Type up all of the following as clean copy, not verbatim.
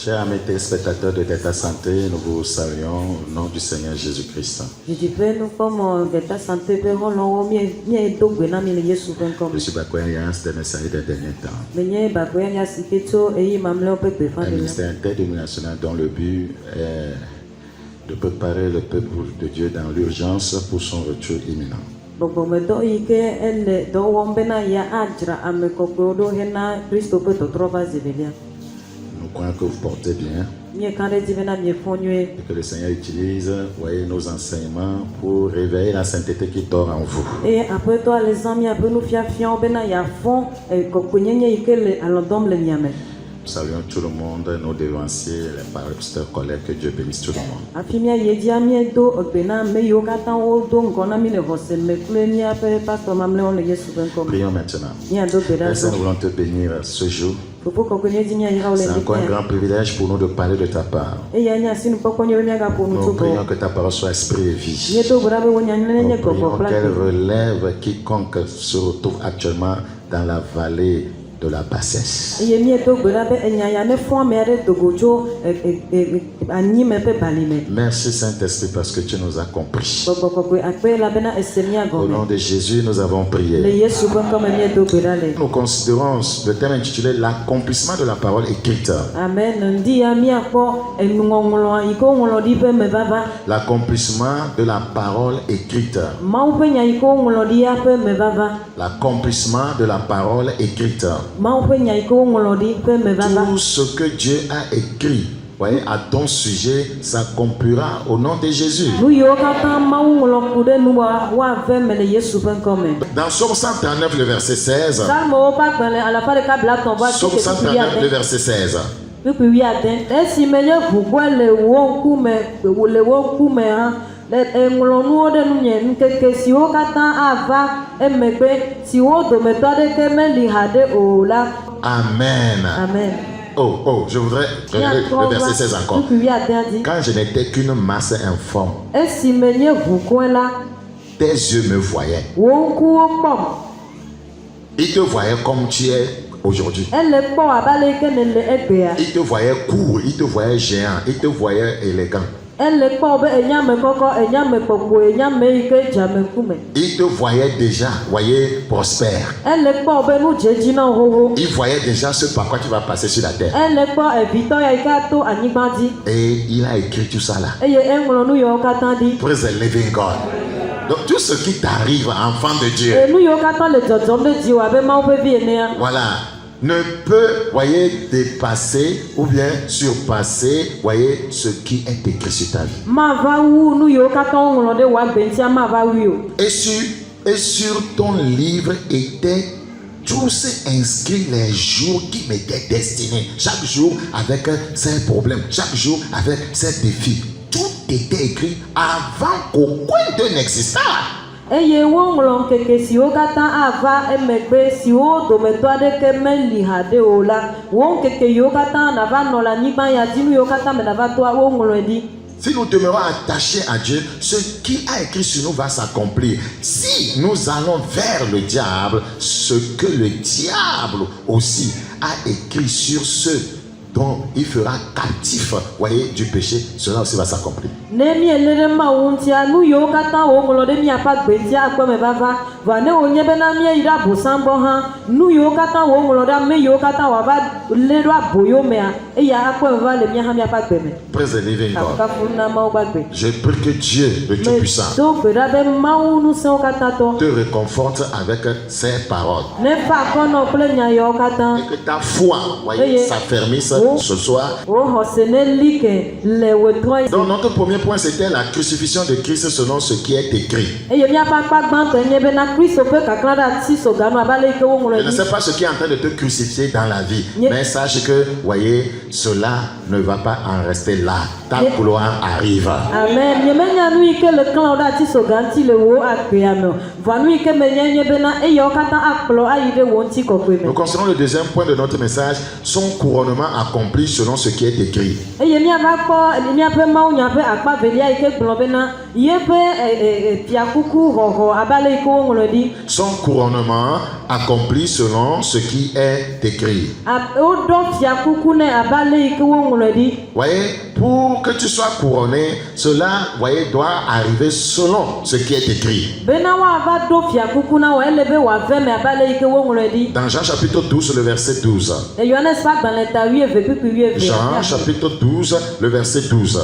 Chers amis téléspectateurs de Delta Santé, nous vous saluons au nom du Seigneur Jésus-Christ. Je suis Bakoya Yas, des messagers des derniers temps. Un ministère interdénominational dont le but est de préparer le peuple de Dieu dans l'urgence pour son retour imminent. Nous croyons que vous portez bien et que le Seigneur utilise nos enseignements pour réveiller la sainteté qui dort en vous. Nous saluons tout le monde, nos devanciers, les pasteurs, collègues, que Dieu bénisse tout le monde. Prions maintenant. Seigneur, nous voulons te bénir ce jour. C'est encore un grand privilège pour nous de parler de ta part. Nous prions que ta parole soit esprit et vie. Nous prions qu'elle relève quiconque se retrouve actuellement dans la vallée de la bassesse. Merci Saint-Esprit parce que tu nous as compris. Au nom de Jésus, nous avons prié. Nous considérons le thème intitulé l'accomplissement de la parole écrite. Amen. L'accomplissement de la parole écrite. L'accomplissement de la parole écrite. Tout ce que Dieu a écrit, voyez, à ton sujet s'accomplira au nom de Jésus. Dans Psaume 139, le verset 16. Psaume 139, le verset 16. Amen. Amen. Oh, je voudrais le verset 16 encore. Quand je n'étais qu'une masse informe, tes yeux me voyaient. Ils te voyaient comme tu es aujourd'hui. Ils te voyaient court, ils te voyaient géant, ils te voyaient élégant. Il te voyait déjà, voyez, prospère. Il voyait déjà ce par quoi tu vas passer sur la terre. Et il a écrit tout ça là. Praise the living God. Donc tout ce qui t'arrive, enfant de Dieu, voilà, ne peut, voyez, dépasser ou bien surpasser, voyez, ce qui est écrit sur ta vie. Et sur ton livre étaient tous inscrits les jours qui m'étaient destinés. Chaque jour avec ses problèmes, chaque jour avec ses défis. Tout était écrit avant qu'aucun d'eux n'existât. Si nous demeurons attachés à Dieu, ce qui a écrit sur nous va s'accomplir. Si nous allons vers le diable, ce que le diable aussi a écrit sur ceux dont il fera captif, voyez, du péché, cela aussi va s'accomplir. Praise the living God. Je prie que Dieu, le Dieu puissant, te réconforte avec ses paroles. Et que ta foi, voyez, s'affermisse ce soir. Donc notre premier point, c'était la crucifixion de Christ selon ce qui est écrit. Je ne sais pas ce qui est en train de te crucifier dans la vie, mais sache que, voyez, cela ne va pas en rester là. Ta gloire arrive. Amen. Nous considérons le deuxième point de notre message, son couronnement accompli selon ce qui est écrit. Son couronnement accompli selon ce qui est écrit. Voyez, pour que tu sois couronné, cela, voyez, doit arriver selon ce qui est écrit. Dans Jean chapitre 12, le verset 12. Jean chapitre 12, le verset 12.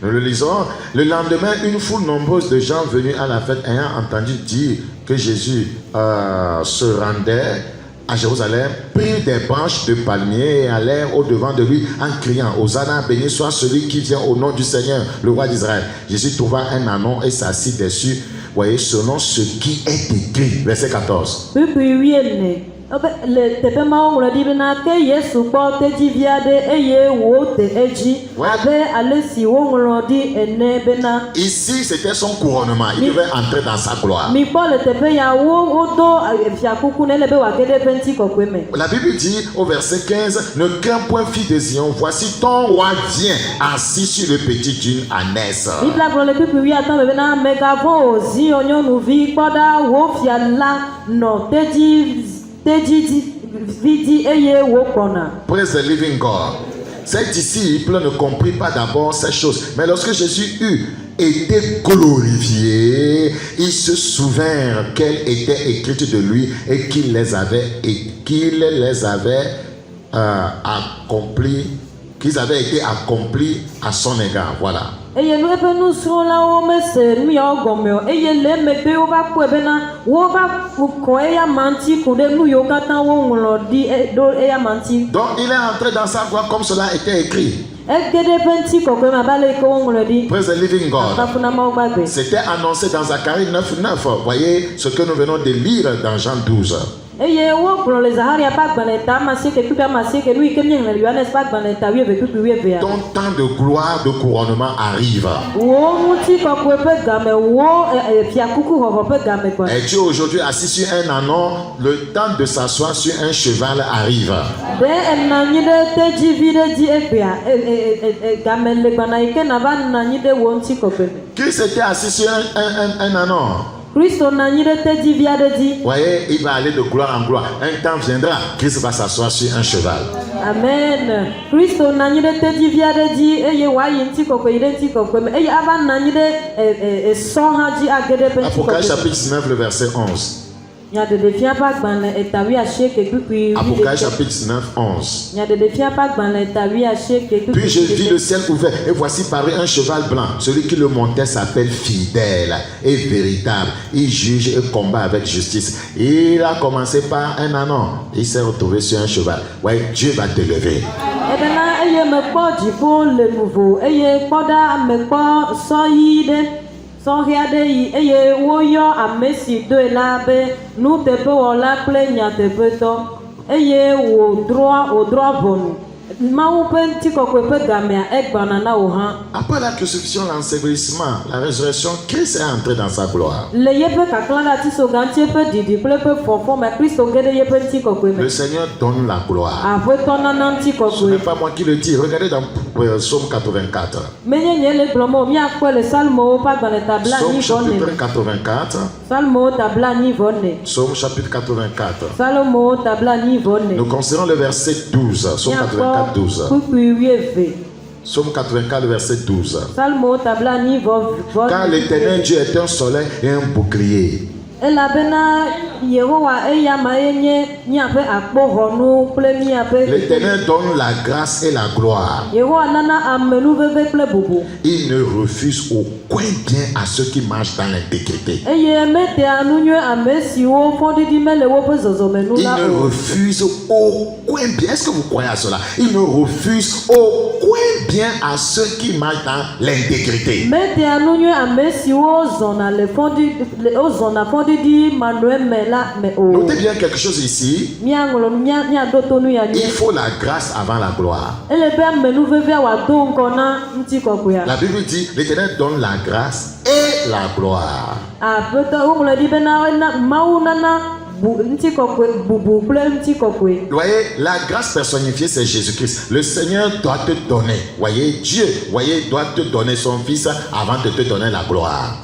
Nous le lisons. Le lendemain, une foule nombreuse de gens venus à la fête ayant entendu dire que Jésus se rendait à Jérusalem, prirent des branches de palmier et allèrent au-devant de lui en criant: Hosanna, béni soit celui qui vient au nom du Seigneur, le roi d'Israël. Jésus trouva un anon et s'assit dessus. Voyez, selon ce qui est écrit. Verset 14. Ici, c'était son couronnement. Il devait entrer dans sa gloire. La Bible dit au verset 15: Ne crains point, fille de Zion, voici ton roi vient, assis sur le petit d'une ânesse. Praise the living God. Ces disciples ne comprirent pas d'abord ces choses, mais lorsque Jésus eut été glorifié, ils se souvinrent qu'elles étaient écrites de lui et qu'il les avait accomplis, qu'ils avaient été accomplis à son égard. Voilà. Donc il est entré dans sa gloire comme cela était écrit. Praise the living God. C'était annoncé dans Zacharie 9:9. Voyez ce que nous venons de lire dans Jean 12. Ton temps de gloire, de couronnement arrive. Es-tu aujourd'hui assis sur un anon? Le temps de s'asseoir sur un cheval arrive. Christ était assis sur un anon. Voyez, il va aller de gloire en gloire. Un temps viendra, Christ va s'asseoir sur un cheval. Amen. Apocalypse chapitre 19, le verset 11. Apocalypse chapitre 9, 11. Puis je vis le ciel ouvert et voici parut un cheval blanc. Celui qui le montait s'appelle Fidèle et Véritable. Il juge et combat avec justice. Il a commencé par un anon. Il s'est retrouvé sur un cheval. Ouais, Dieu va te lever. Après la crucifixion, l'ensevelissement, la résurrection, Christ est entré dans sa gloire. Le Seigneur donne la gloire. Ce n'est pas moi qui le dis. Regardez dans Psaume 84. Psaume chapitre 84. Psaume chapitre 84. Nous considérons le verset 12. Psaume 84. 12. Psaume 84, verset 12. Car l'Éternel Dieu est un soleil et un bouclier. L'Éternel donne la grâce et la gloire. Il ne refuse aucun bien à ceux qui marchent dans l'intégrité. Il ne refuse aucun bien. Est-ce que vous croyez à cela? Il ne refuse aucun bien à ceux qui marchent dans l'intégrité. Notez bien quelque chose ici. Il faut la grâce avant la gloire. La Bible dit l'Éternel donne la grâce et la gloire. Voyez, la grâce personnifiée, c'est Jésus-Christ. Le Seigneur doit te donner. Voyez, Dieu, doit te donner son Fils avant de te donner la gloire.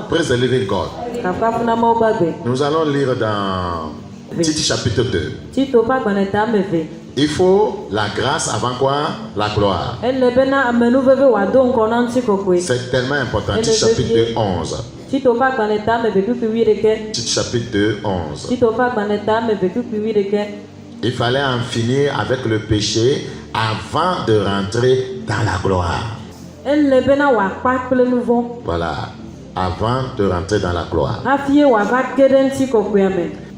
Praise the living God. Nous allons lire dans Tite chapitre 2. Il faut la grâce avant quoi? La gloire. C'est tellement important. Tite chapitre 2, 11. Tite chapitre 2, 11. Il fallait en finir avec le péché avant de rentrer dans la gloire. Voilà. Avant de rentrer dans la gloire.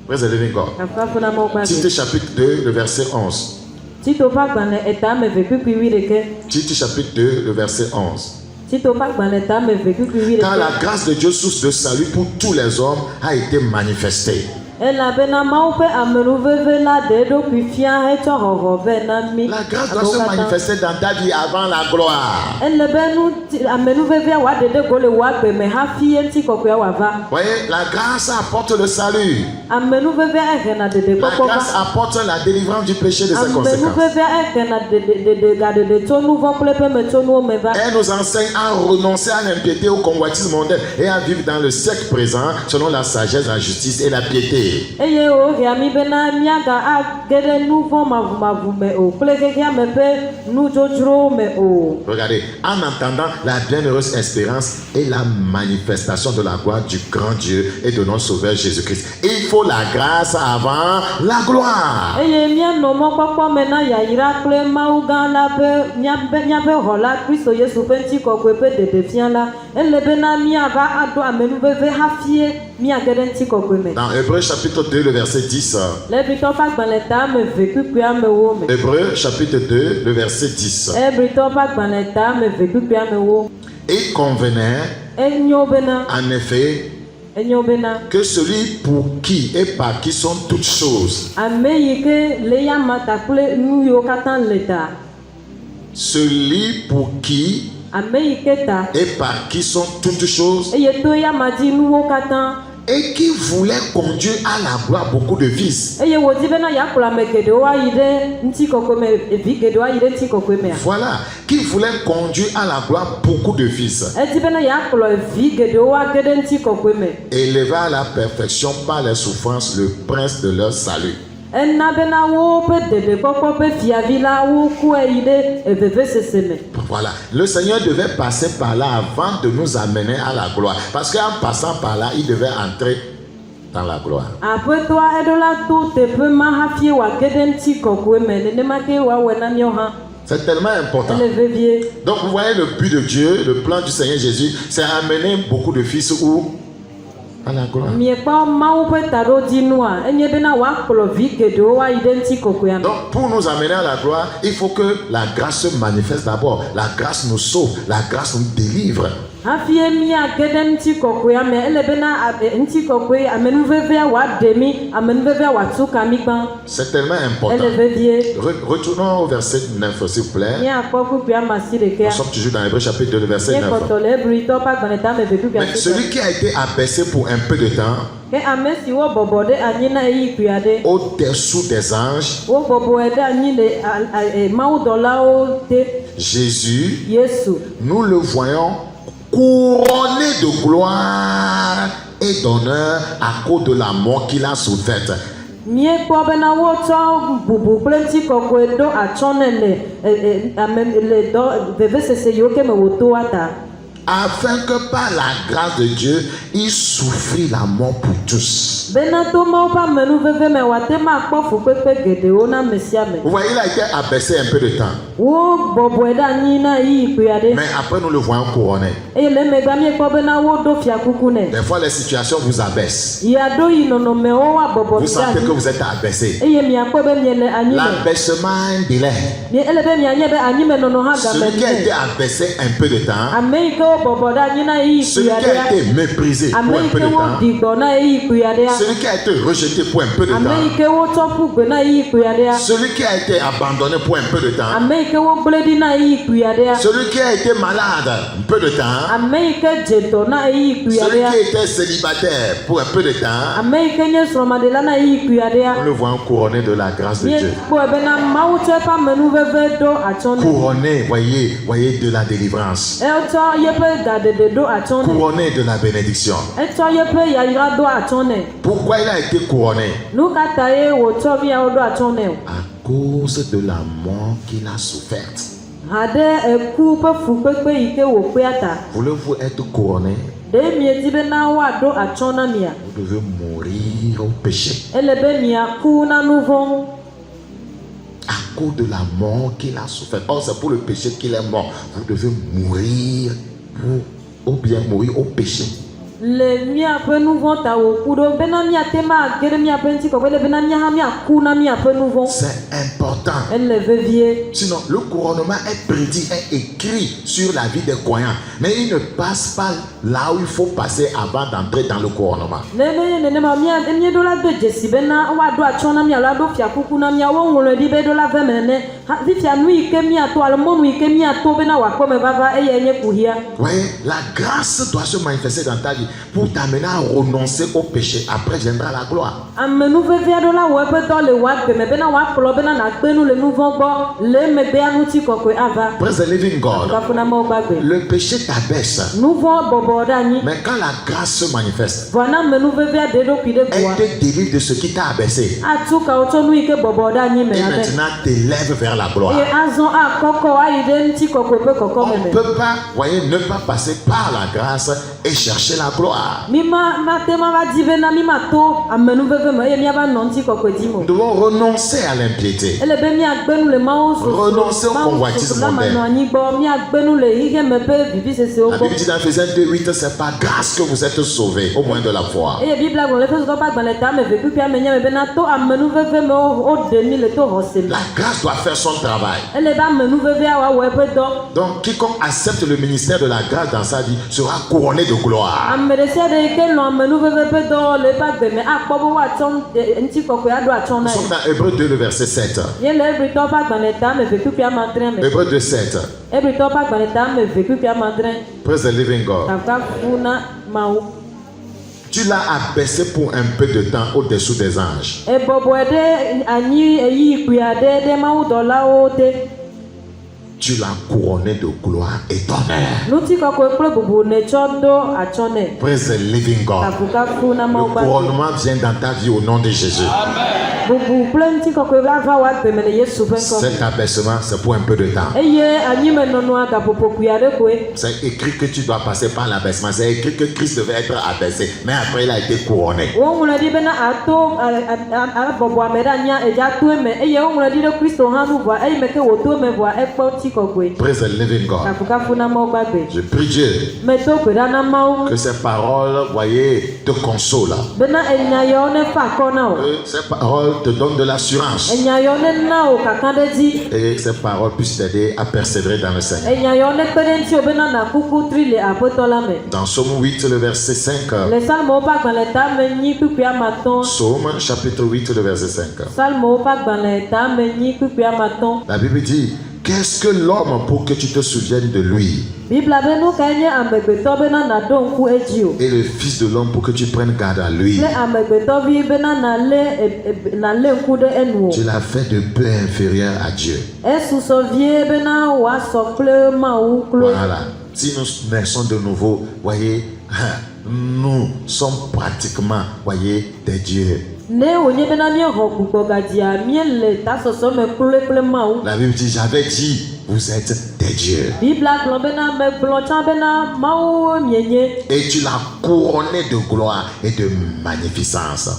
Praise the living God. Tite chapitre 2, le verset 11. Tite chapitre 2, le verset 11. Car la grâce de Dieu, source de salut pour tous les hommes, a été manifestée. La grâce doit se manifester dans ta vie avant la gloire. Voyez, la grâce apporte le salut. La grâce apporte la délivrance du péché de ses conséquences. Elle nous enseigne à renoncer à l'impiété, au convoitisme mondain et à vivre dans le siècle présent selon la sagesse, la justice et la piété. Regardez, en entendant la bienheureuse espérance et la manifestation de la gloire du grand Dieu et de notre Sauveur Jésus-Christ. Il faut la grâce avant la gloire. Dans Hébreux chapitre 2, le verset 10. Hébreux chapitre 2, le verset 10. Il convenait, en effet, que celui pour qui et par qui sont toutes choses, celui pour qui et par qui sont toutes choses, et qui voulait conduire à la gloire beaucoup de fils. Voilà, qui voulait conduire à la gloire beaucoup de fils. Élevé à la perfection par les souffrances, le prince de leur salut. Voilà, le Seigneur devait passer par là avant de nous amener à la gloire. Parce qu'en passant par là, il devait entrer dans la gloire. C'est tellement important. Donc vous voyez le but de Dieu, le plan du Seigneur Jésus, c'est amener beaucoup de fils où? À la gloire. Donc pour nous amener à la gloire, il faut que la grâce se manifeste d'abord. La grâce nous sauve, la grâce nous délivre. C'est tellement important. Retournons au verset 9 s'il vous plaît. Nous sommes toujours dans Hébreux chapitre 2, le verset 9. Mais celui qui a été abaissé pour un peu de temps au-dessous des anges, Jésus, nous le voyons couronné de gloire et d'honneur à cause de la mort qu'il a soufferte. Afin que par la grâce de Dieu, il souffrit la mort pour tous. Vous voyez, il a été abaissé un peu de temps. Mais après, nous le voyons couronné. Des fois, les situations vous abaissent. Vous sentez que vous êtes abaissé. L'abaissement a un délai. Celui qui a été abaissé un peu de temps Celui qui a été méprisé pour un peu de temps. Celui qui a été rejeté pour un peu de temps. Celui qui a été abandonné pour un peu de temps. Celui qui a été malade un peu de temps. Celui qui était célibataire pour un peu de temps. Nous le voyons couronné de la grâce de Dieu. Couronné, voyez de la délivrance. Couronné de la bénédiction. Pourquoi il a été couronné? À cause de la mort qu'il a soufferte. Voulez-vous être couronné? Vous devez mourir au péché. À cause de la mort qu'il a souffert. Or, c'est pour le péché qu'il est mort. Vous devez mourir ou bien mourir au péché. C'est important. Sinon, le couronnement est prédit, est écrit sur la vie des croyants. Mais il ne passe pas là où il faut passer avant d'entrer dans le couronnement. Voyez, la grâce doit se manifester dans ta vie pour t'amener à renoncer au péché. Après viendra la gloire. Praise the living God. Le péché t'abaisse. Mais quand la grâce se manifeste, elle te délivre de ce qui t'a abaissé. Et maintenant t'élève vers la gloire. On ne peut pas, voyez, ne pas passer par la grâce et chercher la gloire. Nous devons renoncer à l'impiété. Renoncer au convoitisme mondain. La Bible dit dans Ephésiens 2:8, c'est par grâce que vous êtes sauvés, au moins de la foi. La grâce doit faire son travail. Donc quiconque accepte le ministère de la grâce dans sa vie sera couronné de gloire. Nous sommes dans Hébreux 2, le verset 7. Hébreux 2, 7. Praise the living God. Tu l'as abaissé pour un peu de temps au-dessous des anges. Tu l'as couronné de gloire et d'honneur. Praise the living God. Le couronnement vient dans ta vie au nom de Jésus. Cet abaissement, c'est pour un peu de temps. C'est écrit que tu dois passer par l'abaissement. C'est écrit que Christ devait être abaissé. Mais après, il a été couronné. Praise the living God. Je prie Dieu que ces paroles, voyez, te consolent. Que ces paroles te donnent de l'assurance. Et ces paroles puissent t'aider à persévérer dans le Seigneur. Dans Psaume 8, le verset 5. Psaume chapitre 8, le verset 5. La Bible dit: qu'est-ce que l'homme pour que tu te souviennes de lui? Et le fils de l'homme pour que tu prennes garde à lui. Tu l'as fait de peu inférieur à Dieu. Voilà. Si nous naissons de nouveau, voyez, nous sommes pratiquement, voyez, des dieux. La Bible dit: j'avais dit, vous êtes des dieux. Et tu l'as couronné de gloire et de magnificence.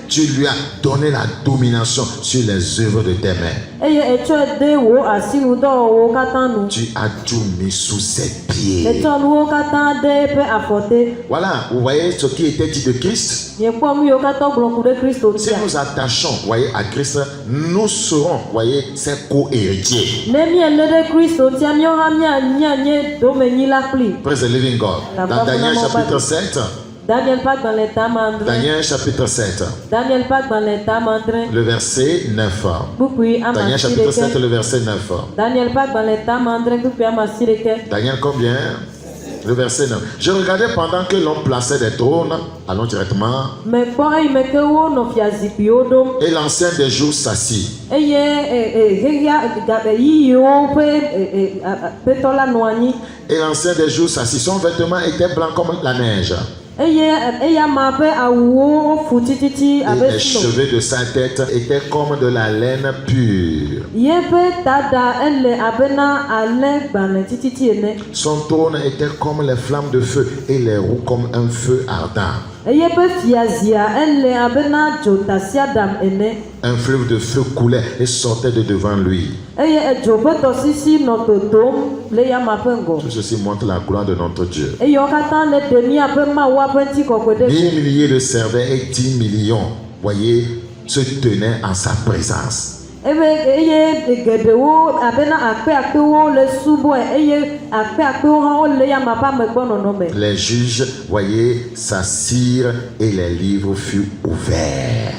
Tu lui as donné la domination sur les œuvres de tes mains. Tu as tout mis sous ses pieds. Voilà, vous voyez ce qui était dit de Christ. Si nous attachons, voyez, à Christ, nous serons, voyez, ses co-héritiers. Praise the living God. Dans Daniel chapitre 7. Daniel Pack dans l'état mandrin. Daniel chapitre 7. Daniel Pack dans l'état mandrin. Le verset 9. Daniel chapitre 7, le verset 9. Daniel Pack dans l'état mandrin. Daniel combien? Le verset 9. Je regardais pendant que l'on plaçait des trônes. Allons directement. Et l'ancien des jours s'assit. Et l'ancien des jours s'assit. Son vêtement était blanc comme la neige. Et les cheveux de sa tête étaient comme de la laine pure. Son trône était comme les flammes de feu et les roues comme un feu ardent. Un fleuve de feu coulait et sortait de devant lui. Tout ceci montre la gloire de notre Dieu. 10 milliers de servaient et 10 millions, voyez, se tenaient en sa présence. Les juges, voyez, s'assirent et les livres furent ouverts.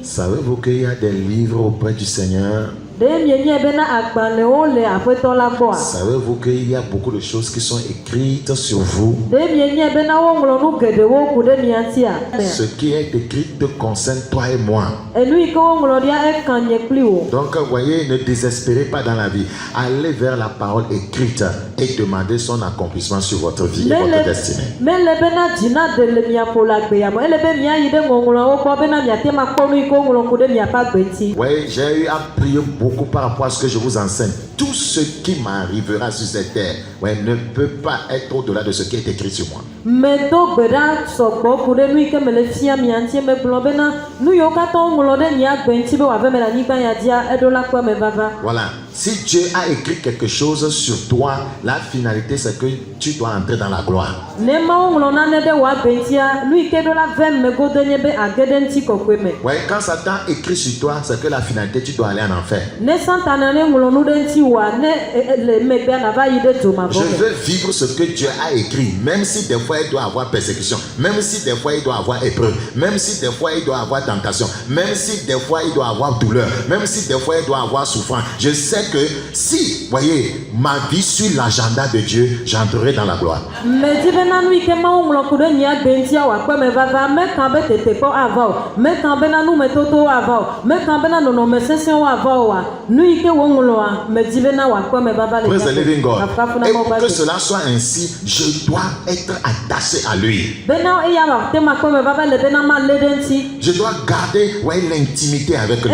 Savez-vous qu'il y a des livres auprès du Seigneur? Savez-vous qu'il y a beaucoup de choses qui sont écrites sur vous? Ce qui est écrit te concerne toi et moi. Donc, voyez, ne désespérez pas dans la vie. Allez vers la parole écrite et demandez son accomplissement sur votre vie et votre destinée. Oui, j'ai eu à prier beaucoup par rapport à ce que je vous enseigne. Tout ce qui m'arrivera sur cette terre, ouais, ne peut pas être au-delà de ce qui est écrit sur moi. Voilà. Si Dieu a écrit quelque chose sur toi, la finalité c'est que tu dois entrer dans la gloire. Ouais, quand Satan écrit sur toi, c'est que la finalité tu dois aller en enfer. Je veux vivre ce que Dieu a écrit, même si des fois il doit avoir persécution, même si des fois il doit avoir épreuve, même si des fois il doit avoir tentation, même si des fois il doit avoir douleur, même si des fois il doit avoir souffrance. Je sais que si, voyez, ma vie suit l'agenda de Dieu, j'entrerai dans la gloire. Praise the living God. Et pour que cela soit ainsi, je dois être attaché à lui. Je dois garder, voyez, l'intimité avec lui.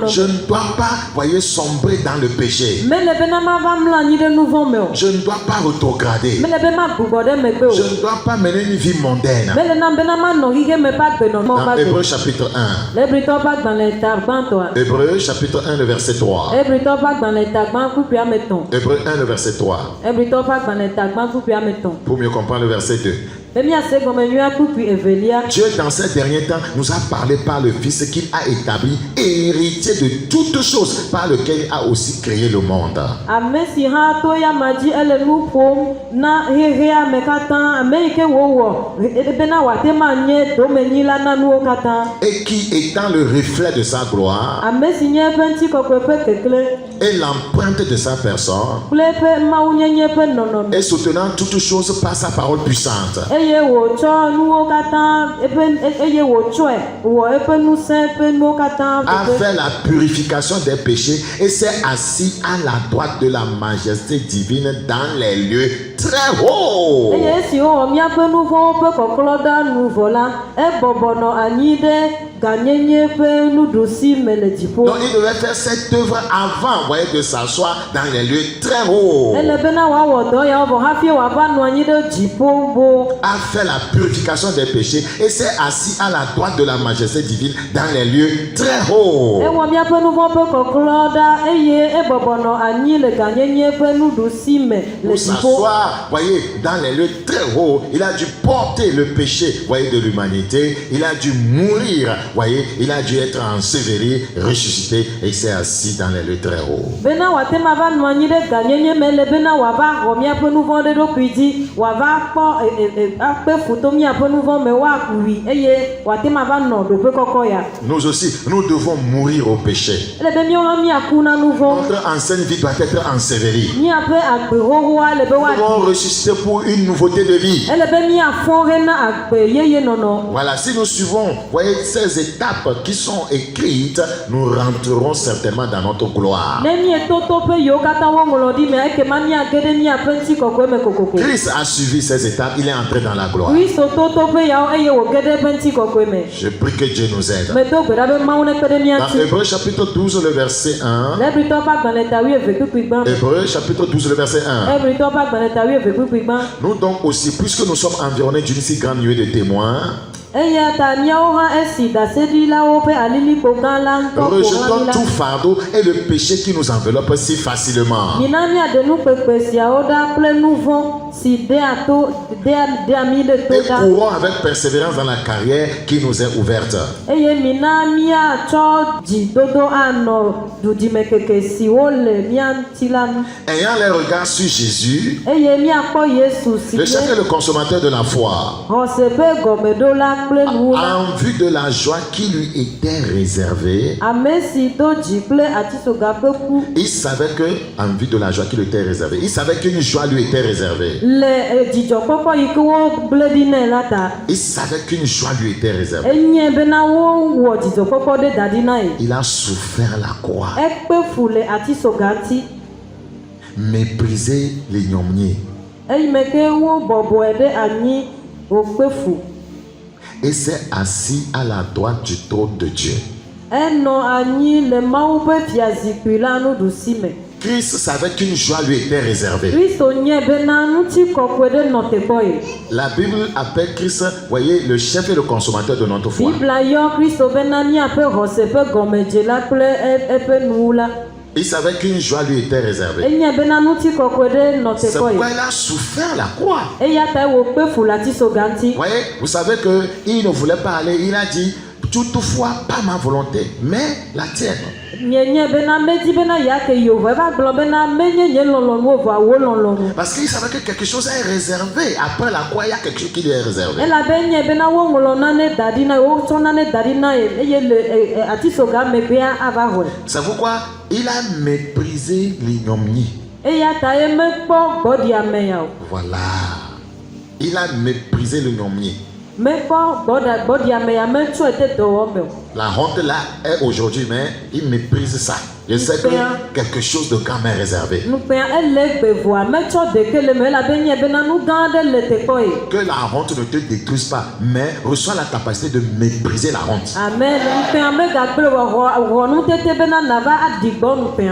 Je ne dois pas, voyez, sombrer dans le péché. Je ne dois pas rétrograder. Je ne dois pas mener une vie mondaine. Dans Hébreux chapitre 1. Hébreux chapitre 1, le verset 3. Hébreux 1, le verset 3. Pour mieux comprendre le verset 2. Dieu dans ces derniers temps nous a parlé par le Fils qu'il a établi héritier de toutes choses, par lequel il a aussi créé le monde. Et qui étant le reflet de sa gloire et l'empreinte de sa personne, et soutenant toutes choses par sa parole puissante, a fait la purification des péchés et s'est assis à la droite de la majesté divine dans les lieux très hauts. Donc il devait faire cette œuvre avant, voyez, de s'asseoir dans les lieux très hauts. A fait la purification des péchés et s'est assis à la droite de la majesté divine dans les lieux très hauts. Pour s'asseoir, voyez, dans les lieux très hauts, il a dû porter le péché, voyez, de l'humanité. Il a dû mourir, voyez, il a dû être enseveli, ressuscité et s'est assis dans les lieux très hauts. Nous aussi, nous devons mourir au péché. Notre ancienne vie doit être ensevelie. Nous devons ressusciter pour une nouveauté de vie. Voilà, si nous suivons, voyez, ces étapes qui sont écrites, nous rentrerons certainement dans notre gloire. Christ a suivi ces étapes, il est entré dans la gloire. Je prie que Dieu nous aide. Dans Hébreux chapitre 12, le verset 1. Hébreux chapitre 12, le verset 1. Nous donc aussi, puisque nous sommes environnés d'une si grande nuée de témoins, rejetons tout fardeau et le péché qui nous enveloppe si facilement. Et courons avec persévérance dans la carrière qui nous est ouverte. Ayant les regards sur Jésus, le chef et le consommateur de la foi, en vue de la joie qui lui était réservée. Il savait que, en vue de la joie qui lui était réservée, il savait qu'une joie lui était réservée. Il savait qu'une joie lui était réservée. Il a souffert la croix, méprisé l'ignominie, et s'est assis à la droite du trône de Dieu. Christ savait qu'une joie lui était réservée. La Bible appelle Christ, voyez, le chef et le consommateur de notre foi. Il savait qu'une joie lui était réservée. C'est pourquoi il a souffert la croix. Voyez, vous savez qu'il ne voulait pas aller. Il a dit, toutefois, pas ma volonté, mais la tienne. Parce qu'il savait que quelque chose est réservé. Après la croix, il y a quelque chose qui lui est réservé. C'est pourquoi il a méprisé l'ignominie. Voilà. Il a méprisé l'ignominie. La honte là est aujourd'hui, mais il méprise ça. Je sais que quelque chose de grand m'est réservé. Que la honte ne te détruise pas, mais reçois la capacité de mépriser la honte. Amen.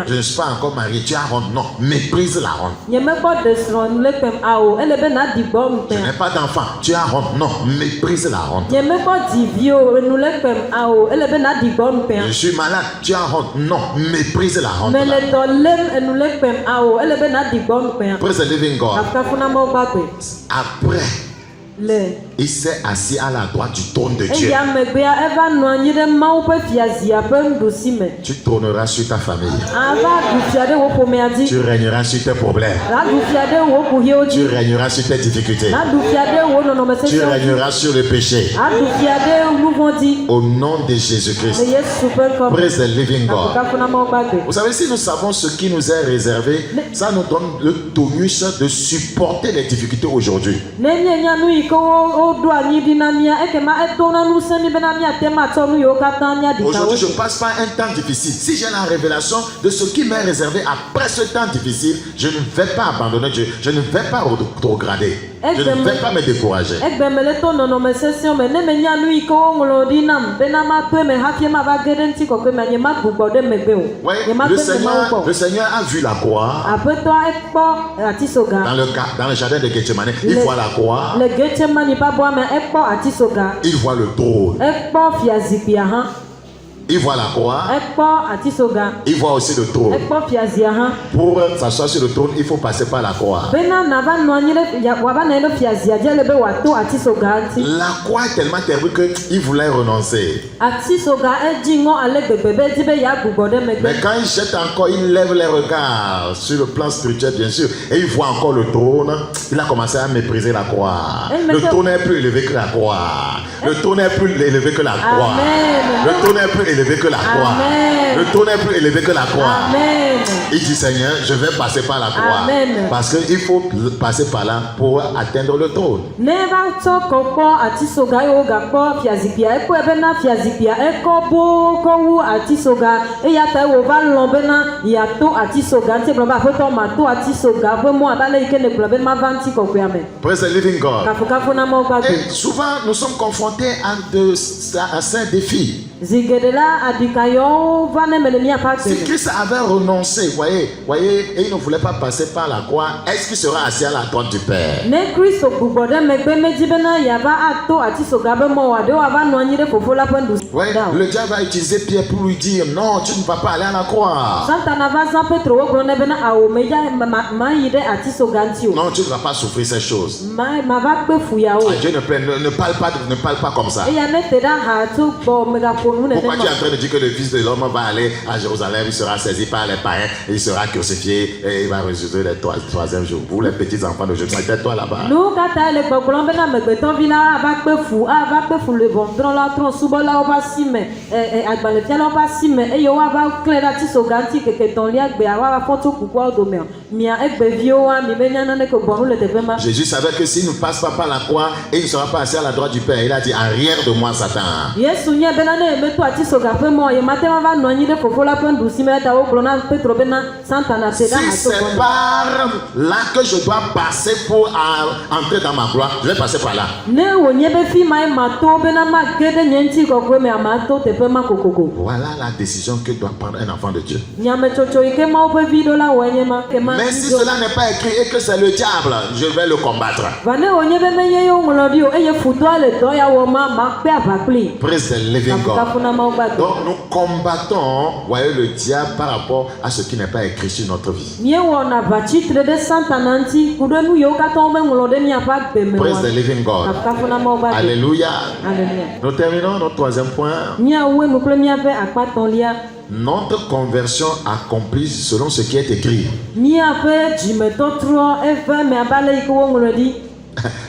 Je ne suis pas encore marié, tu as honte. Non, méprise la honte. Je n'ai pas d'enfant, tu as honte. Non, méprise la honte. Je suis malade, tu as honte. Non, méprise la honte. Praise the living God. Après, il s'est assis à la droite du trône de Dieu. Tu trôneras sur ta famille. Tu régneras sur tes problèmes. Tu régneras sur tes difficultés. Tu régneras sur le péché. Au nom de Jésus-Christ. Praise the living God. Vous savez, si nous savons ce qui nous est réservé, ça nous donne le tonus de supporter les difficultés aujourd'hui. Aujourd'hui, je passe par un temps difficile. Si j'ai la révélation de ce qui m'est réservé après ce temps difficile, je ne vais pas abandonner Dieu. Je ne vais pas rétrograder. Je ne vais pas me décourager. Le Seigneur a vu la croix dans le jardin de Gethsemane. Il voit la croix. Il voit le trône. Il voit la croix. Il voit aussi le trône. Pour s'asseoir sur le trône, il faut passer par la croix. La croix est tellement terrible qu'il voulait renoncer. Mais quand il jette encore, il lève les regards sur le plan spirituel, bien sûr, et il voit encore le trône. Il a commencé à mépriser la croix. Le trône est plus élevé que la croix. Le trône est plus élevé que la croix. Le trône est plus élevé que la croix. Le trône est plus élevé que la croix. Amen. Il dit, Seigneur, je vais passer par la croix. Amen. Parce qu'il faut passer par là pour atteindre le trône. Praise the living God. Et souvent, nous sommes confrontés à ces défis. Si Christ avait renoncé, voyez, et il ne voulait pas passer par la croix, est-ce qu'il sera assis à la droite du Père? Ouais, le diable va utiliser Pierre pour lui dire non, tu ne vas pas aller à la croix. Non, tu ne vas pas souffrir ces choses. Dieu ne parle pas comme ça. Pourquoi tu es en train de dire que le Fils de l'homme va aller à Jérusalem, il sera saisi par les païens, il sera crucifié et il va ressusciter le troisième jour? Vous les petits enfants de Jésus, mettez-toi là-bas. Jésus savait que s'il ne passe pas par la croix, il ne sera pas assis à la droite du Père. Il a dit, arrière de moi, Satan. Si c'est par là que je dois passer pour entrer dans ma gloire, je vais passer par là. Voilà la décision que doit prendre un enfant de Dieu. Mais si cela n'est pas écrit et que c'est le diable, je vais le combattre. Praise the living God. Donc nous combattons, voyez, le diable par rapport à ce qui n'est pas écrit sur notre vie. Praise the living God. Alléluia. Nous terminons notre troisième point. Notre conversion accomplie selon ce qui est écrit.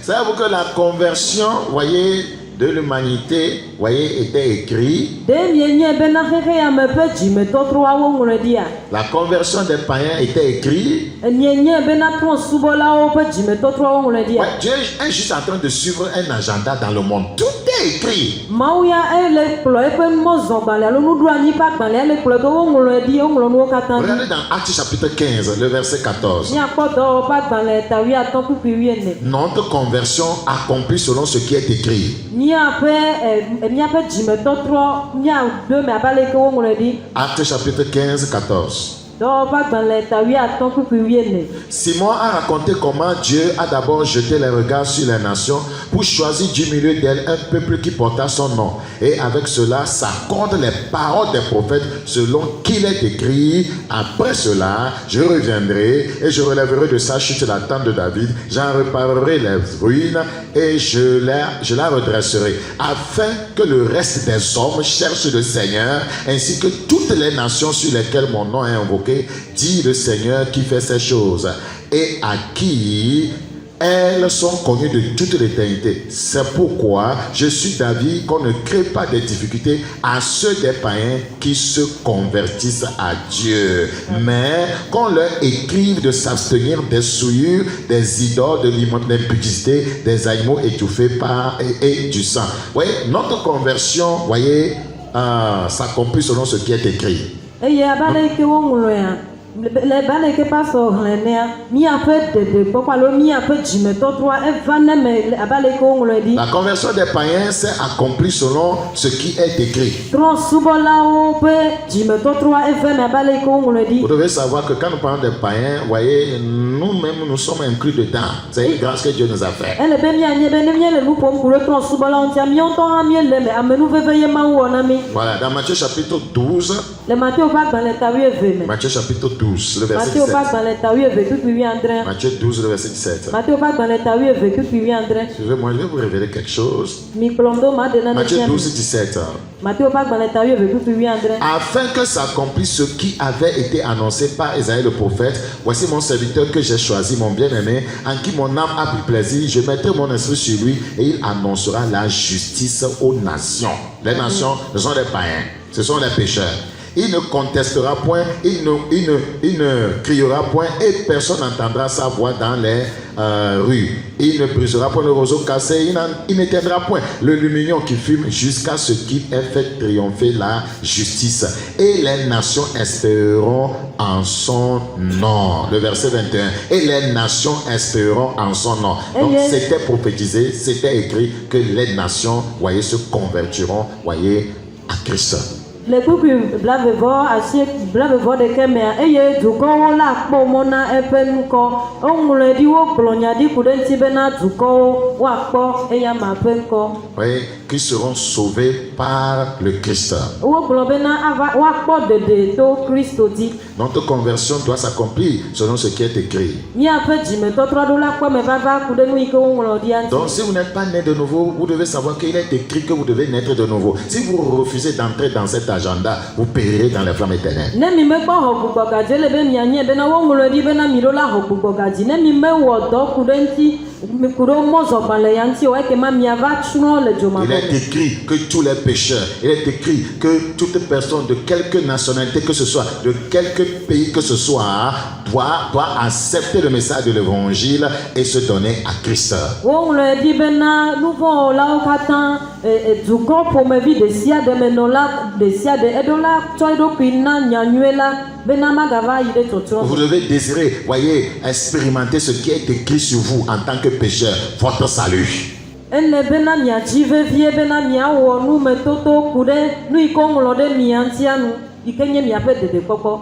Savez-vous que la conversion, voyez, de l'humanité, voyez, était écrit. La conversion des païens était écrit. Ouais, Dieu est juste en train de suivre un agenda dans le monde. Tout est écrit. Regardez dans Actes chapitre 15, le verset 14. Notre conversion accomplie selon ce qui est écrit. Actes chapitre 15, 14. Simon a raconté comment Dieu a d'abord jeté les regards sur les nations pour choisir du milieu d'elles un peuple qui porta son nom. Et avec cela s'accordent les paroles des prophètes selon qu'il est écrit: après cela, je reviendrai et je relèverai de sa chute la tente de David, j'en réparerai les ruines et je la redresserai, afin que le reste des hommes cherche le Seigneur, ainsi que toutes les nations sur lesquelles mon nom est invoqué, dit le Seigneur qui fait ces choses, et à qui elles sont connues de toute l'éternité. C'est pourquoi je suis d'avis qu'on ne crée pas de difficultés à ceux des païens qui se convertissent à Dieu, mais qu'on leur écrive de s'abstenir des souillures, des idoles, de l'impudicité, des animaux étouffés et du sang. Vous voyez, notre conversion, s'accomplit selon ce qui est écrit. La conversion des païens s'est accomplie selon ce qui est écrit. Vous devez savoir que quand nous parlons des païens, voyez, nous-mêmes nous sommes inclus dedans. C'est une grâce que Dieu nous a fait. Voilà, dans Matthieu chapitre 12. Matthieu chapitre 12, le verset 17. Matthieu 12, le verset 17. Suivez-moi, je vais vous révéler quelque chose. Matthieu 12, 17. Afin que s'accomplisse ce qui avait été annoncé par Isaïe le prophète, voici mon serviteur que j'ai choisi, mon bien-aimé, en qui mon âme a pris plaisir. Je mettrai mon esprit sur lui et il annoncera la justice aux nations. Les nations, ce sont les païens, ce sont les pécheurs. Il ne contestera point, il ne criera point et personne n'entendra sa voix dans les rues. Il ne brisera point le roseau cassé, il n'éteindra point le lumignon qui fume jusqu'à ce qu'il ait fait triompher la justice. Et les nations espéreront en son nom. Le verset 21. Et les nations espéreront en son nom. Donc c'était prophétisé, c'était écrit que les nations, voyez, se convertiront, voyez, à Christ. Les coups blavevor asie blavevor de kemea eye duko la pomona epenko ongle di wo plonya di kudenti bena duko wa ko eya mapenko. Oui, qui seront sauvés par le Christ. Wo globena ava wa ko de to Christo di. Notre conversion doit s'accomplir selon ce qui est écrit. Mi ape jime to tro do la ko me bava kudenu ike ongle di anti. Donc si vous n'êtes pas né de nouveau, vous devez savoir qu'il est écrit que vous devez naître de nouveau. Si vous refusez d'entrer dans cet agenda, vous périrez dans les flammes éternelles. Il est écrit que tous les pécheurs, il est écrit que toute personne de quelque nationalité que ce soit, de quelque pays que ce soit, doit accepter le message de l'évangile et se donner à Christ. Vous devez désirer, voyez, expérimenter ce qui est écrit sur vous en tant que pécheur, votre salut.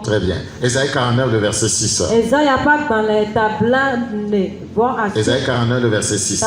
Très bien. Ésaïe 49, le verset 6. Ésaïe 49, le verset 6.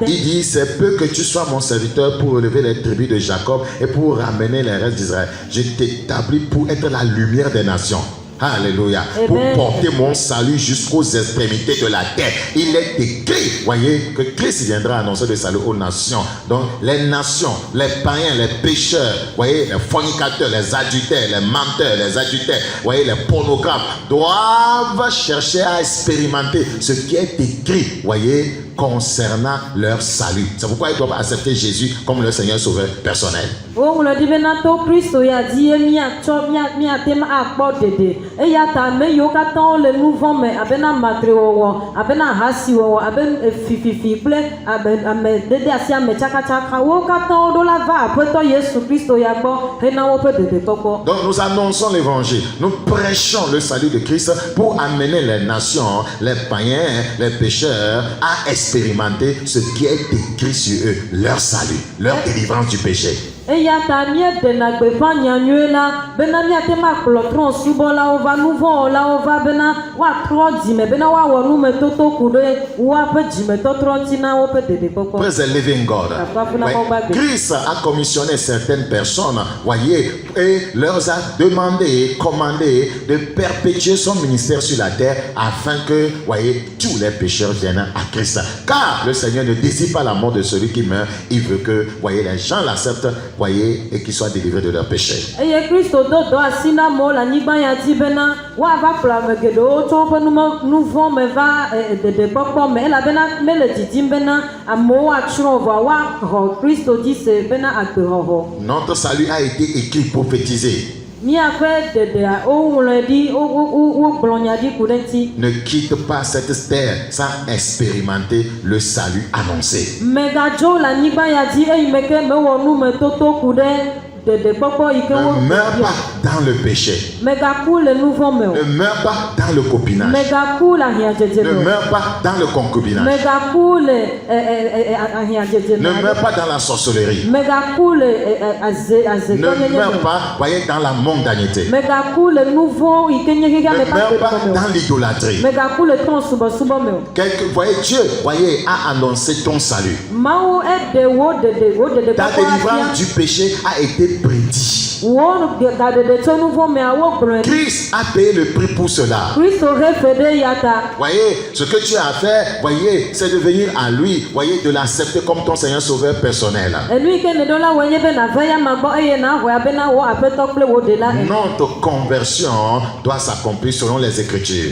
Il dit, c'est peu que tu sois mon serviteur pour relever les tribus de Jacob et pour ramener les restes d'Israël. Je t'établis pour être la lumière des nations. Alléluia. Pour porter mon salut jusqu'aux extrémités de la terre. Il est écrit, voyez, que Christ viendra annoncer le salut aux nations. Donc, les nations, les païens, les pécheurs, voyez, les fornicateurs, les adultères, les menteurs, les adultères, voyez, les pornographes, doivent chercher à expérimenter ce qui est écrit, voyez, concernant leur salut. C'est pourquoi ils doivent accepter Jésus comme leur Seigneur Sauveur personnel. Donc nous annonçons l'évangile, nous prêchons le salut de Christ pour amener les nations, les païens, les pécheurs à expérimenter ce qui est écrit sur eux, leur salut, leur délivrance du péché. Et ya ta mie de na gbe fa nyanyue la bena mia te ma klotron subo la ova nouveau la ova bena wa tro dime bena wa wonu me toto kude wa pe dime totro tina wo pe de poko. Praise the living God. Christ a commissionné certaines personnes, voyez, et leur a demandé, commandé de perpétuer son ministère sur la terre afin que, voyez, tous les pécheurs viennent à Christ. Car le Seigneur ne désire pas la mort de celui qui meurt, il veut que, voyez, les gens l'acceptent, voyez, et qu'ils soient délivrés de leurs péchés. Et Christ do asina mo la niba ya ti bena wa va plame gedo to pe nouveau me va de poko me la bena me le didim bena amo wa chro wa Christ dit c'est bena akho. Notre salut a été écrit, prophétisé. Ne quitte pas cette terre sans expérimenter le salut annoncé. Ne meurs pas dans le péché. Ne meurs pas dans le copinage. Ne meurs pas dans le concubinage. Ne meurs pas dans la sorcellerie. Ne meurs pas, voyez, dans la mondanité. Ne meurs pas dans l'idolâtrie. Voyez, Dieu, voyez, a annoncé ton salut. Ta délivrance du péché a été prédit. Christ a payé le prix pour cela. Voyez, ce que tu as fait, voyez, c'est de venir à lui, voyez, de l'accepter comme ton Seigneur Sauveur personnel. Notre conversion doit s'accomplir selon les Écritures.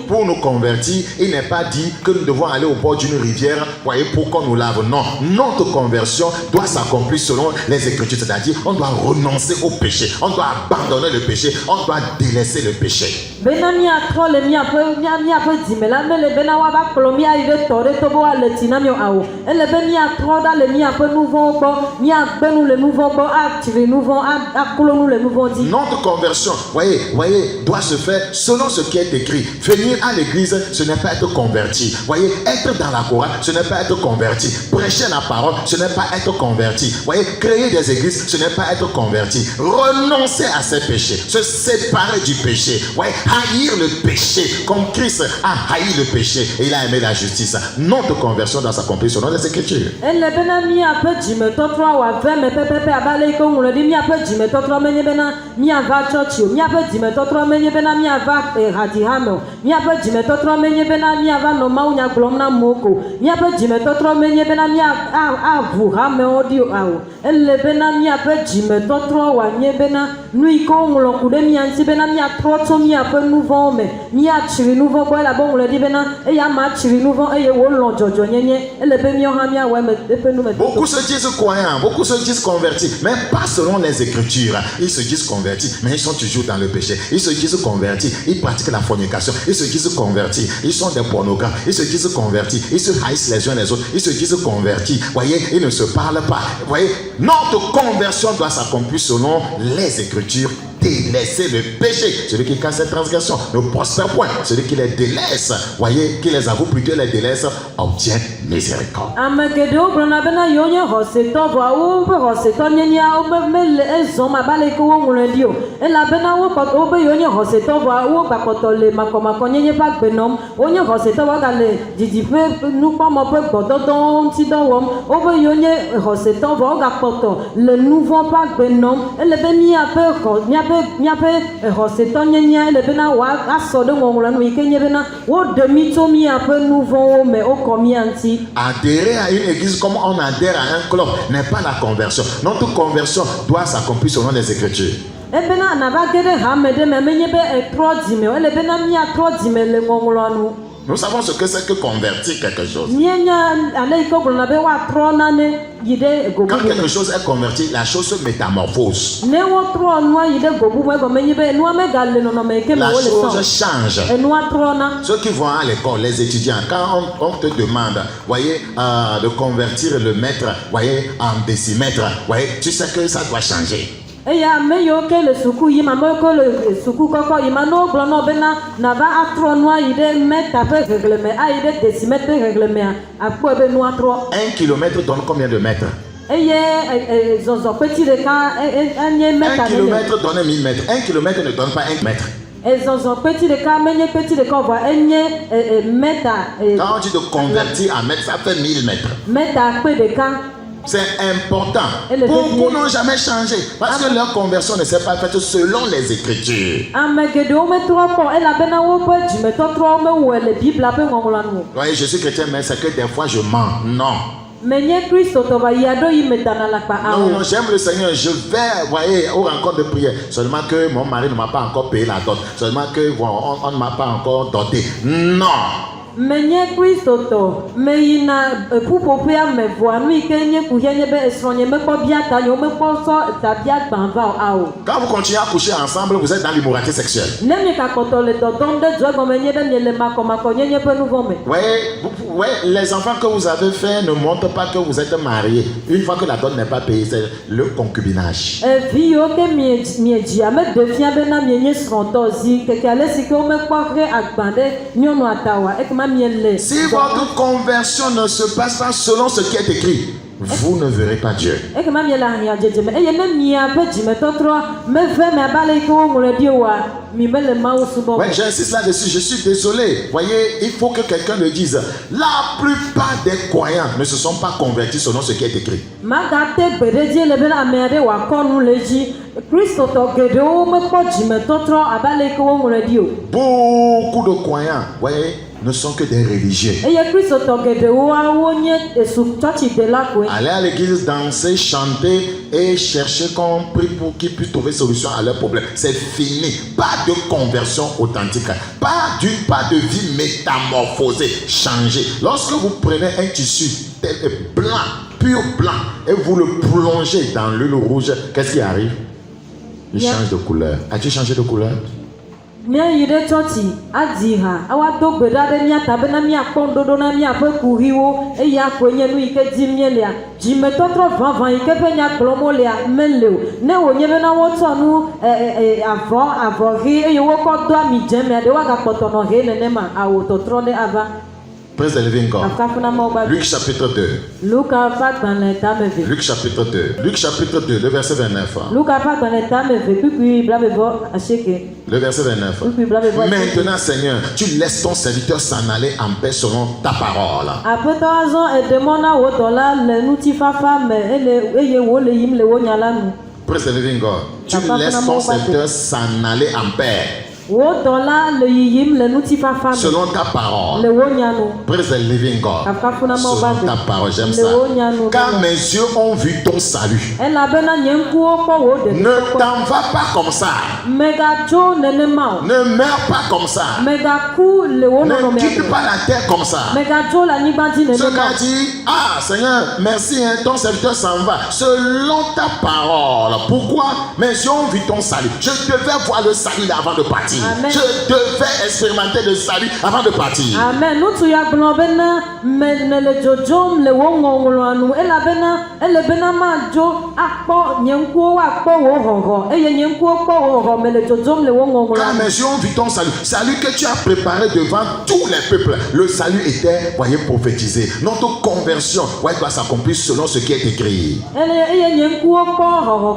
Pour nous convertir, il n'est pas dit que nous devons aller au bord d'une rivière, voyez, pour qu'on nous lave. Non, notre conversion doit s'accomplir selon les Écritures, c'est-à-dire on doit renoncer au péché, on doit abandonner le péché, on doit délaisser le péché. Notre conversion, voyez, doit se faire selon ce qui est écrit. Venir à l'église, ce n'est pas être converti. Voyez, être dans la chorale, ce n'est pas être converti. Prêcher la parole, ce n'est pas être converti. Voyez, créer des églises, ce n'est pas être converti. Renoncer à ses péchés, se séparer du péché. Voyez, haïr le péché, comme Christ a haï le péché et il a aimé la justice. Notre conversion doit s'accomplir selon les Écritures. Beaucoup se disent croyants, beaucoup se disent convertis, mais pas selon les Écritures. Ils se disent convertis, mais ils sont toujours dans le péché. Ils se disent convertis, ils pratiquent la fornication. Ils se disent convertis, ils sont des pornographes. Ils se disent convertis, ils se haïssent les uns les autres. Ils se disent convertis, voyez, ils ne se parlent pas. Voyez, notre conversion doit s'accomplir selon les Écritures. Délaisser le péché. Celui qui casse ses transgressions ne prospère point. Celui qui les délaisse, voyez, qui les avoue plutôt les délaisse, obtient miséricorde. Adhérer à une église comme on adhère à un club n'est pas la conversion. Notre conversion doit s'accomplir selon les Écritures. Nous savons ce que c'est que convertir quelque chose. Quand quelque chose est converti, la chose se métamorphose. La chose change. Ceux qui vont à l'école, les étudiants, quand on te demande, voyez, de convertir le mètre, voyez, en décimètre, voyez, tu sais que ça doit changer. Quand un kilomètre donne combien de mètres? 1 kilomètre donne 1000 mètres. 1 kilomètre ne donne pas 1 mètre. Quand on dit de convertir en mètre, ça fait 1000 mètres. C'est important. Beaucoup n'ont jamais changé parce que leur conversion ne s'est pas faite selon les Écritures. Voyez, je suis chrétien, mais c'est que des fois je mens. Non. Non, j'aime le Seigneur, je vais, voyez, aux rencontres de prière. Seulement que mon mari ne m'a pas encore payé la dot. Seulement que on ne m'a pas encore doté. Non. menye Kristo to meyina pupopea mevoa nu ikenye kuyenye be esronye meko biata yo meko so tabia gbanva ao. Quand vous continuez à coucher ensemble, vous êtes dans l'immoralité sexuelle. Nemi ka kotole to donde jogo menye be miele makoma konyenye pe nu vome. Ouais, les enfants que vous avez fait ne montrent pas que vous êtes mariés. Une fois que la dot n'est pas payée, c'est le concubinage. Vio ke mieji ame defia be na mienye srontozi ke kale sike o meko re agbande nyono atawa ekma miele. Si votre conversion ne se passe pas selon ce qui est écrit, vous ne verrez pas Dieu. Ouais, j'insiste là-dessus, je suis désolé. Voyez, il faut que quelqu'un le dise. La plupart des croyants ne se sont pas convertis selon ce qui est écrit. Beaucoup de croyants, voyez, ne sont que des religieux. Aller à l'église, danser, chanter et chercher qu'on prie pour qu'ils puissent trouver solution à leurs problèmes. C'est fini. Pas de conversion authentique. Pas de vie métamorphosée, changée. Lorsque vous prenez un tissu blanc, pur blanc, et vous le plongez dans l'huile rouge, qu'est-ce qui arrive? Il change de couleur. As-tu changé de couleur? Mia yide choti adiha awato gbeda de mia tabena mia kondodo na mia pe kuriwo e ya kwenye nu ike dimielia jimetotro vanvan ike pe nya glomolia menleo ne wonye na woto nu avori e wo ko do mi jeme de wa ga potono he nenema awototro de ava. Praise the living God. Luc chapitre 2. Luc chapitre 2. Luc chapitre 2, le verset 29. Le verset 29. Maintenant, Seigneur, tu laisses ton serviteur s'en aller en paix selon ta parole. Praise the living God. Tu laisses ton serviteur s'en aller en paix. Selon ta parole. Praise the living God. Selon ta parole, j'aime ça. Car mes yeux ont vu ton salut. Ne t'en vas pas comme ça. Ne meurs pas comme ça. Ne quitte pas la terre comme ça. Ce gars dit, ah Seigneur, merci, hein, ton serviteur s'en va. Selon ta parole. Pourquoi? Mes yeux ont vu ton salut. Je devais voir le salut avant de partir. Amen. Je devais expérimenter le salut avant de partir. Amen. Nous tu as blabena mais le jojom le wongongolanu ela bena ele bena majo akpo nyenko akpo wohoho e nyenko ko woho mais le jojom le wongongolanu. Car mes yeux ont vu ton salut, salut que tu as préparé devant tous les peuples. Le salut était, voyez, prophétisé. Notre conversion, voyez, doit s'accomplir selon ce qui est écrit. Ele nyenko ko hoho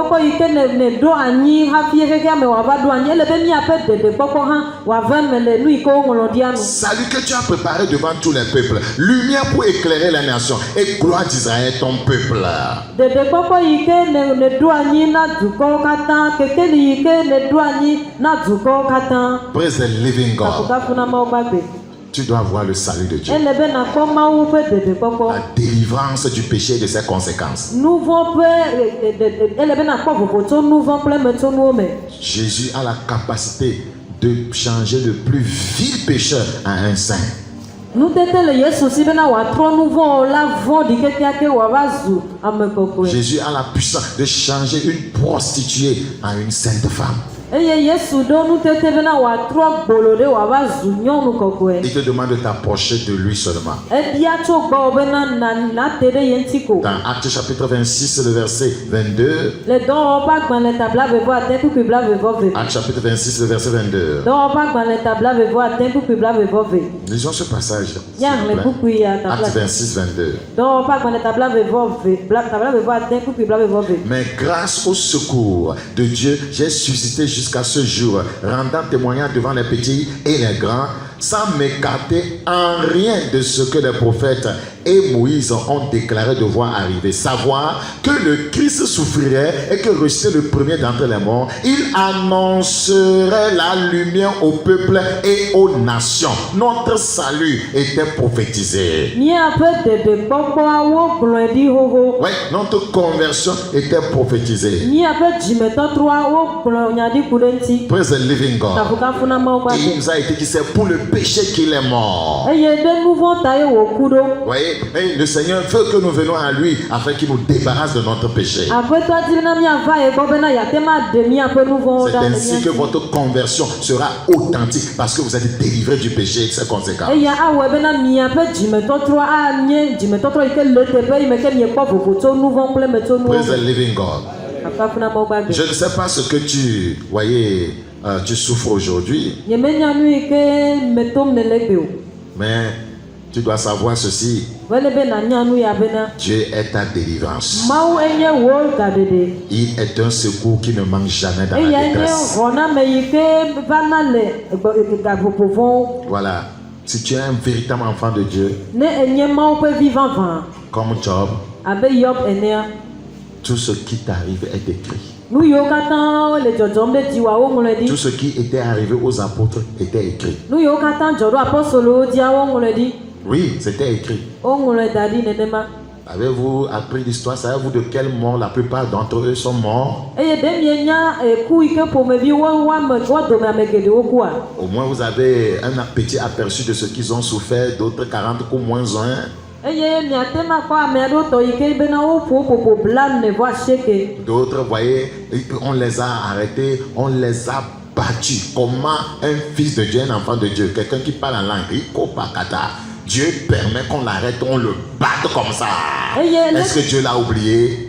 ko ike ne do anyi hafi hega me wa ba do anyi ele salut que tu as préparé devant tous les peuples, lumière pour éclairer les nations et gloire d'Israël ton peuple. Praise the living God. Tu dois voir le salut de Dieu. La délivrance du péché et de ses conséquences. Jésus a la capacité de changer le plus vil pécheur à un saint. Jésus a la puissance de changer une prostituée en une sainte femme. Il te demande de t'approcher de lui seulement. Dans Actes chapitre 26, le verset 22. Actes chapitre 26, le verset 22. Lisons ce passage. Actes 26, 22. Mais grâce au secours de Dieu, j'ai suscité jusqu'à ce jour, rendant témoignage devant les petits et les grands, sans m'écarter en rien de ce que les prophètes et Moïse ont déclaré devoir arriver. Savoir que le Christ souffrirait et que ressuscité le premier d'entre les morts, il annoncerait la lumière au peuple et aux nations. Notre salut était prophétisé. Oui, notre conversion était prophétisée. Praise the living God. Et il nous a été dit c'est pour le péché qu'il est mort. Voyez, et le Seigneur veut que nous venions à lui afin qu'il nous débarrasse de notre péché. C'est ainsi que votre conversion sera authentique parce que vous êtes délivré du péché et de ses conséquences. Praise the living God. Je ne sais pas ce que tu voyais, tu souffres aujourd'hui. Mais tu dois savoir ceci. Dieu est ta délivrance. Il est un secours qui ne manque jamais dans la détresse. Voilà. Si tu es un véritable enfant de Dieu, comme Job, tout ce qui t'arrive est écrit. Tout ce qui était arrivé aux apôtres était écrit. Oui, c'était écrit. Avez-vous appris l'histoire? Savez-vous de quelle mort la plupart d'entre eux sont morts? Au moins vous avez un petit aperçu de ce qu'ils ont souffert, d'autres 40 coups moins 1. D'autres, voyez, on les a arrêtés, on les a battus. Comment un fils de Dieu, un enfant de Dieu, quelqu'un qui parle en langue, Dieu permet qu'on l'arrête, on le batte comme ça. Est-ce que Dieu l'a oublié?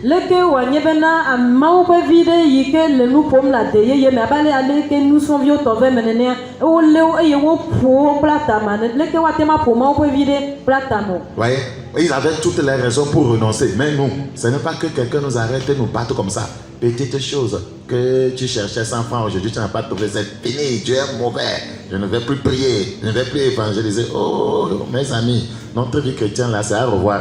Voyez, ils avaient toutes les raisons pour renoncer. Mais nous, ce n'est pas que quelqu'un nous arrête et nous batte comme ça. Petite chose que tu cherchais 100 francs aujourd'hui, tu n'as pas trouvé, c'est fini, Dieu est mauvais. Je ne vais plus prier, je ne vais plus évangéliser. Oh, mes amis, notre vie chrétienne là, c'est à revoir.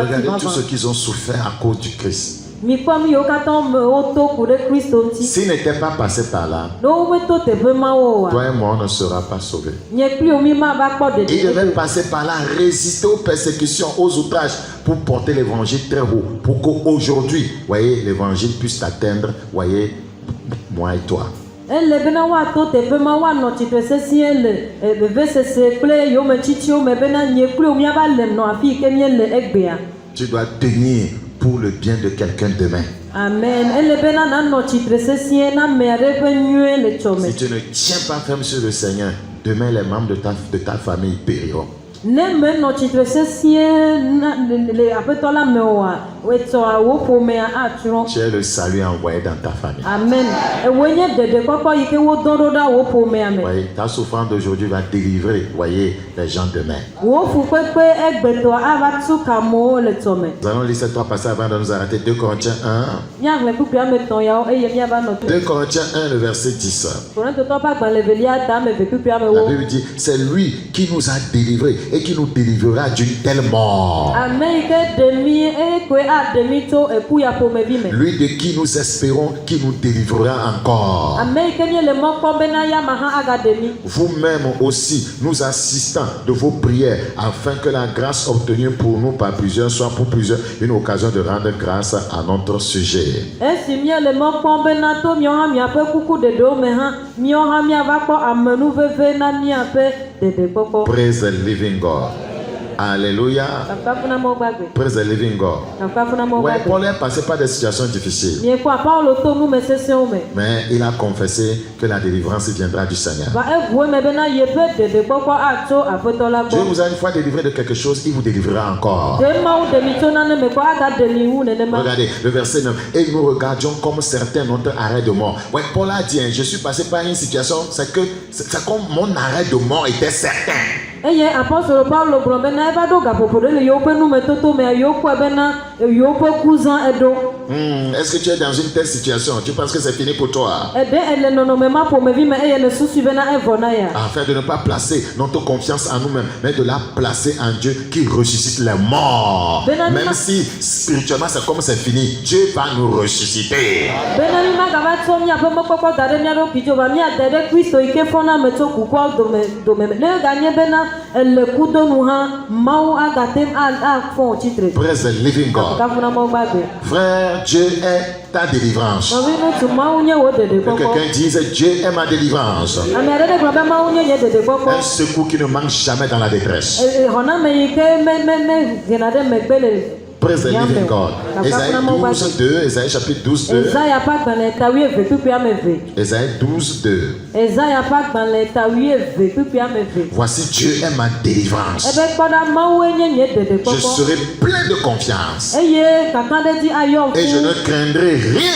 Regardez tout ce qu'ils ont souffert à cause du Christ. S'il n'était pas passé par là, toi et moi ne sera pas sauvés. Il devait passer par là, résister aux persécutions, aux outrages pour porter l'évangile très haut, pour qu'aujourd'hui, voyez, l'évangile puisse t'atteindre, voyez, moi et toi. Tu dois tenir pour le bien de quelqu'un demain. Amen. Si tu ne tiens pas ferme sur le Seigneur, demain les membres de ta famille périront. Tu es le salut envoyé dans ta famille. Amen. Voyez, ta souffrance d'aujourd'hui va délivrer, voyez, les gens demain. Nous allons lire ces trois passages avant de nous arrêter. 2 Corinthiens 1. 2 Corinthiens 1, le verset 10. La Bible dit, c'est lui qui nous a délivrés et qui nous délivrera d'une telle mort. Lui de qui nous espérons, qui nous délivrera encore. Vous-même aussi, nous assistons de vos prières afin que la grâce obtenue pour nous par plusieurs soit pour plusieurs une occasion de rendre grâce à notre sujet. Praise the living God. Alléluia. Praise the living God. Ouais, Paul est passé par des situations difficiles. Mais il a confessé que la délivrance viendra du Seigneur. Dieu vous a une fois délivré de quelque chose, il vous délivrera encore. Regardez le verset 9. Et nous regardions comme certains notre arrêt de mort. Ouais, Paul a dit, je suis passé par une situation, c'est comme mon arrêt de mort était certain. Est-ce que tu es dans une telle situation? Tu penses que c'est fini pour toi? Afin de ne pas placer notre confiance en nous-mêmes, mais de la placer en Dieu qui ressuscite les morts. Même si spirituellement c'est comme c'est fini, Dieu va nous ressusciter. Praise the living God. Frère, Dieu est ta délivrance. Que quelqu'un dise, Dieu est ma délivrance. Un secours qui ne manque jamais dans la détresse. Praise the living God. Ésaïe 12, 2. Ésaïe chapitre 12, 2. Ésaïe 12, 2. Voici Dieu est ma délivrance. Je serai plein de confiance. Et je ne craindrai rien.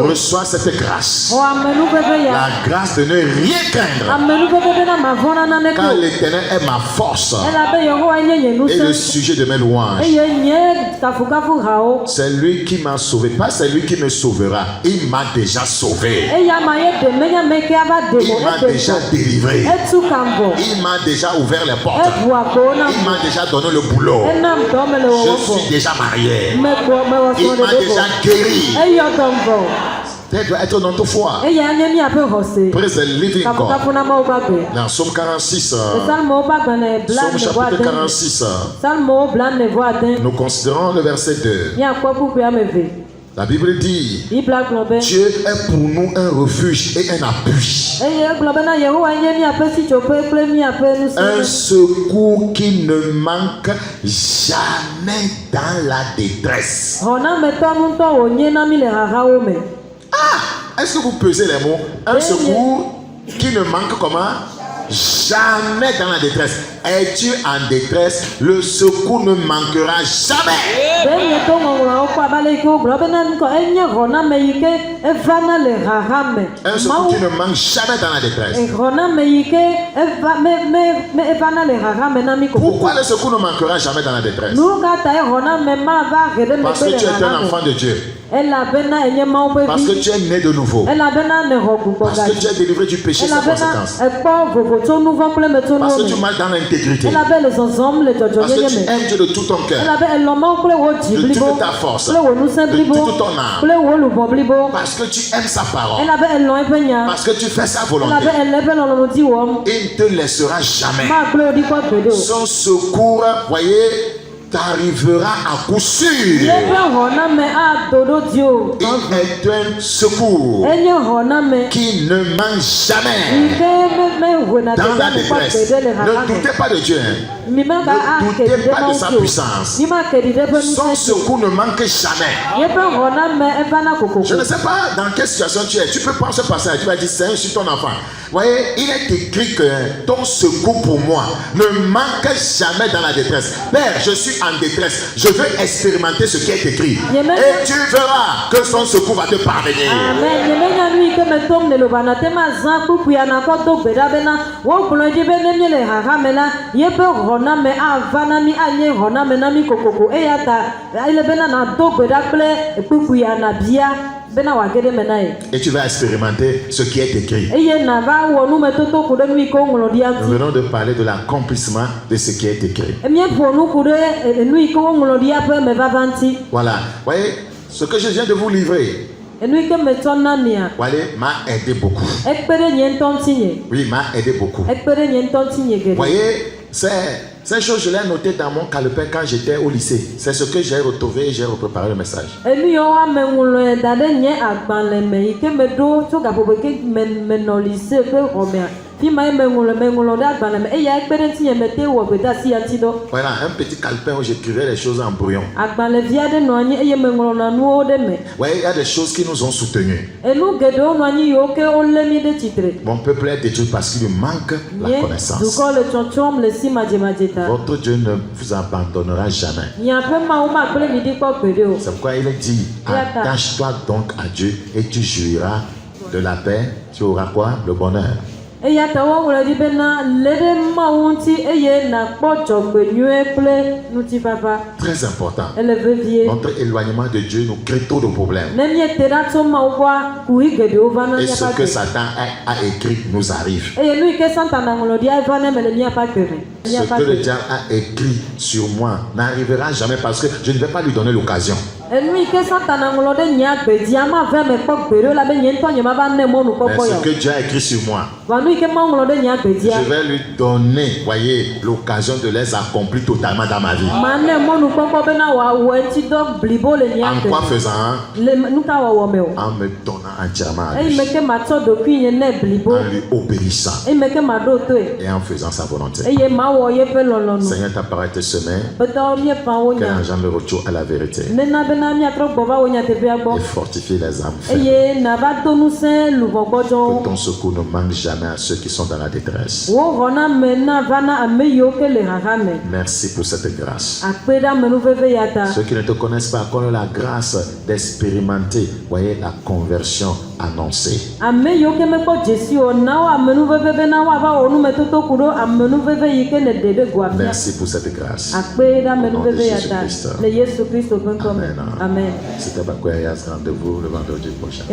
Reçois cette grâce. La grâce de ne rien craindre. Car l'Éternel est ma force et le sujet de mes louanges. C'est lui qui m'a sauvé, pas c'est lui qui me sauvera. Il m'a déjà sauvé. Il m'a déjà délivré. Il m'a déjà ouvert les portes. Il m'a déjà donné le boulot. Je suis déjà marié. Il m'a déjà guéri. Ça doit être notre foi. Praise the living God. Dans Psaume 46, Psaume chapitre 46, nous considérons le verset 2. La Bible dit, Dieu est pour nous un refuge et un appui. Un secours qui ne manque jamais dans la détresse. Est-ce que vous pesez les mots? Un secours qui ne manque comment? Jamais dans la détresse. Es-tu en détresse? Le secours ne manquera jamais. Un secours qui ne manque jamais dans la détresse. Pourquoi le secours ne manquera jamais dans la détresse? Parce que tu es un enfant de Dieu. Parce que tu es né de nouveau. Parce que tu es délivré du péché sans conséquence. Parce que tu marches dans l'intégrité. Parce que tu aimes Dieu de tout ton cœur, de toute ta force, de toute ton âme. Parce que tu aimes sa parole. Parce que tu fais sa volonté. Il ne te laissera jamais. Son secours, voyez, t'arrivera à coup sûr. Il est un secours qui ne manque jamais dans la détresse. Ne doutez pas de Dieu. Ne doutez pas de sa puissance. Son secours ne manque jamais. Je ne sais pas dans quelle situation tu es. Tu peux prendre ce passage. Tu vas dire, Seigneur, je suis ton enfant. Vous voyez, il est écrit que ton secours pour moi ne manque jamais dans la détresse. Père, je suis en détresse. Je veux expérimenter ce qui est écrit. Et tu verras que son secours va te parvenir. Et tu vas expérimenter ce qui est écrit. Nous venons de parler de l'accomplissement de ce qui est écrit. Voilà. Vous voyez, ce que je viens de vous livrer, m'a aidé beaucoup. Oui, m'a aidé beaucoup. Vous voyez, ces choses, je l'ai noté dans mon calepin quand j'étais au lycée. C'est ce que j'ai retrouvé et j'ai préparé le message. Voilà, un petit calepin où j'écrivais les choses en brouillon. Ouais, il y a des choses qui nous ont soutenus. Mon peuple est détruit parce qu'il lui manque la connaissance. Votre Dieu ne vous abandonnera jamais. C'est pourquoi il est dit, attache-toi donc à Dieu et tu jouiras de la paix. Tu auras quoi? Le bonheur. Très important. Notre éloignement de Dieu nous crée trop de problèmes. Et ce que Satan a écrit nous arrive. Ce que le diable a écrit sur moi n'arrivera jamais parce que je ne vais pas lui donner l'occasion. Mais ce que Dieu a écrit sur moi, je vais lui donner, voyez, l'occasion de les accomplir totalement dans ma vie. En quoi faisant? En me donnant entièrement à lui, en lui obéissant et en faisant sa volonté. Seigneur, ta parole te semée, qu'elle engendre le retour à la vérité et fortifie les âmes faibles. Que ton secours ne manque jamais à ceux qui sont dans la détresse. Merci pour cette grâce. Ceux qui ne te connaissent pas, accorde la grâce d'expérimenter, voyez, la conversion annoncée. Merci pour cette grâce. Au nom de Jésus-Christ. Amen. C'était Bakoyas, rendez-vous le vendredi prochain.